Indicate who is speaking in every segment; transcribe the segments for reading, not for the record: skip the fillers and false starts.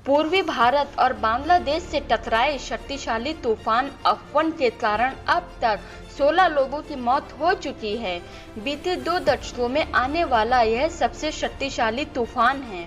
Speaker 1: पूर्वी भारत और बांग्लादेश से टकराए शक्तिशाली तूफान अम्फन के कारण अब तक 16 लोगों की मौत हो चुकी है। बीते 2 दशकों में आने वाला यह सबसे शक्तिशाली तूफान है।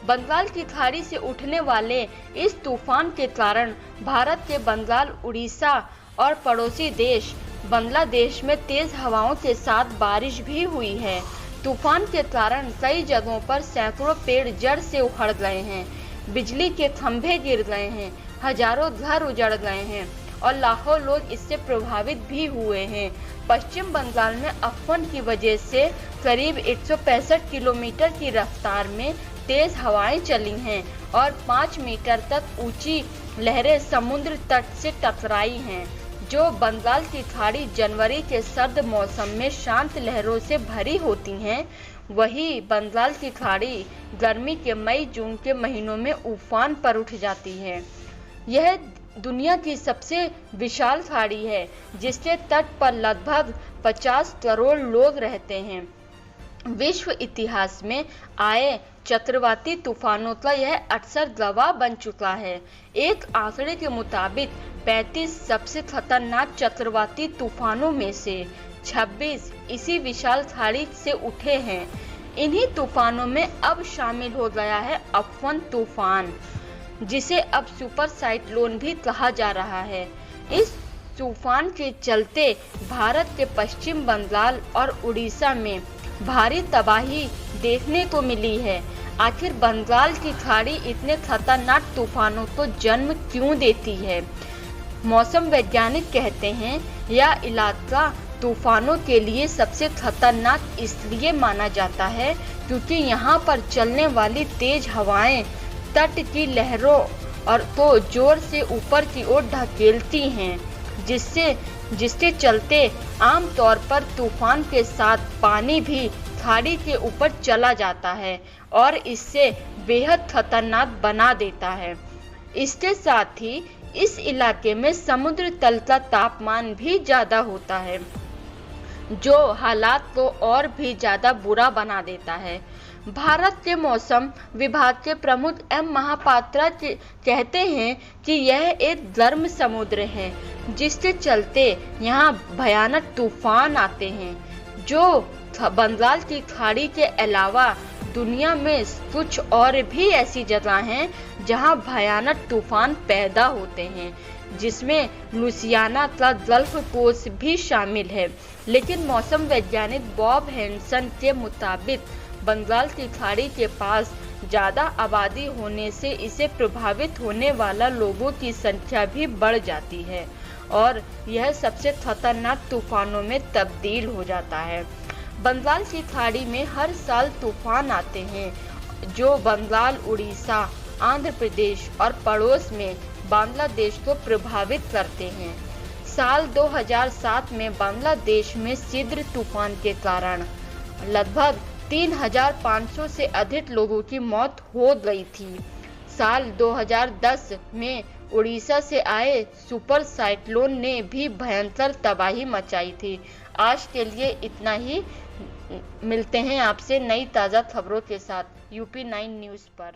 Speaker 1: बंगाल की खाड़ी से उठने वाले इस तूफान के कारण भारत के बंगाल, उड़ीसा और पड़ोसी देश बांग्लादेश में तेज हवाओं के साथ बारिश भी हुई है। तूफान के कारण कई जगहों पर सैकड़ों पेड़ जड़ से उखड़ गए हैं, बिजली के खंभे गिर गए हैं, हजारों घर उजड़ गए हैं और लाखों लोग इससे प्रभावित भी हुए हैं। पश्चिम बंगाल में अम्फन की वजह से करीब 165 किलोमीटर की रफ्तार में तेज हवाएं चली हैं और 5 मीटर तक ऊंची लहरें समुद्र तट से टकराई हैं। जो बंगाल की खाड़ी जनवरी के सर्द मौसम में शांत लहरों से भरी होती हैं, वही बंगाल की खाड़ी गर्मी के मई-जून के महीनों में उफान पर उठ जाती है। यह दुनिया की सबसे विशाल खाड़ी है, जिसके तट पर लगभग 50 करोड़ लोग रहते हैं। विश्व इतिहास में आए चक्रवाती तूफानों का यह अक्सर गवाह बन चुका है। एक आंकड़े के मुताबिक 35 सबसे खतरनाक चक्रवाती तूफानों में से 26 इसी विशाल खाड़ी से उठे हैं। इन्हीं तूफानों में अब शामिल हो गया है अम्फन तूफान, जिसे अब सुपर साइक्लोन भी कहा जा रहा है। इस तूफान के चलते भारत के पश्चिम बंगाल और उड़ीसा में भारी तबाही देखने को मिली है। आखिर बंगाल की खाड़ी इतने खतरनाक तूफानों को जन्म क्यों देती है? मौसम वैज्ञानिक कहते हैं यह इलाका तूफानों के लिए सबसे खतरनाक इसलिए माना जाता है क्योंकि यहाँ पर चलने वाली तेज हवाएं तट की लहरों और को जोर से ऊपर की ओर ढकेलती हैं, जिसके चलते आमतौर पर तूफान के साथ पानी भी खाड़ी के ऊपर चला जाता है और इससे बेहद खतरनाक बना देता है। इसके साथ ही इस इलाके में समुद्र तल का तापमान भी ज़्यादा होता है, जो हालात को और भी ज़्यादा बुरा बना देता है। भारत के मौसम विभाग के प्रमुख एम महापात्रा कहते हैं कि यह एक गर्म समुद्र है, जिसके चलते यहाँ भयानक तूफान आते हैं। जो बंगाल की खाड़ी के अलावा दुनिया में कुछ और भी ऐसी जगह हैं जहां भयानक तूफान पैदा होते हैं, जिसमें लुसियाना का गल्फ कोस्ट भी शामिल है। लेकिन मौसम वैज्ञानिक बॉब हैंसन के मुताबिक बंगाल की खाड़ी के पास ज़्यादा आबादी होने से इसे प्रभावित होने वाला लोगों की संख्या भी बढ़ जाती है और यह सबसे खतरनाक तूफानों में तब्दील हो जाता है। बंगाल की खाड़ी में हर साल तूफान आते हैं, जो बंगाल, उड़ीसा, आंध्र प्रदेश और पड़ोस में बांग्लादेश को प्रभावित करते हैं। साल 2007 में बांग्लादेश में सिद्र तूफान के कारण लगभग 3500 से अधिक लोगों की मौत हो गई थी। साल 2010 में उड़ीसा से आए सुपर साइक्लोन ने भी भयंकर तबाही मचाई थी। आज के लिए इतना ही। मिलते हैं आपसे नई ताज़ा खबरों के साथ UP9 न्यूज़ पर।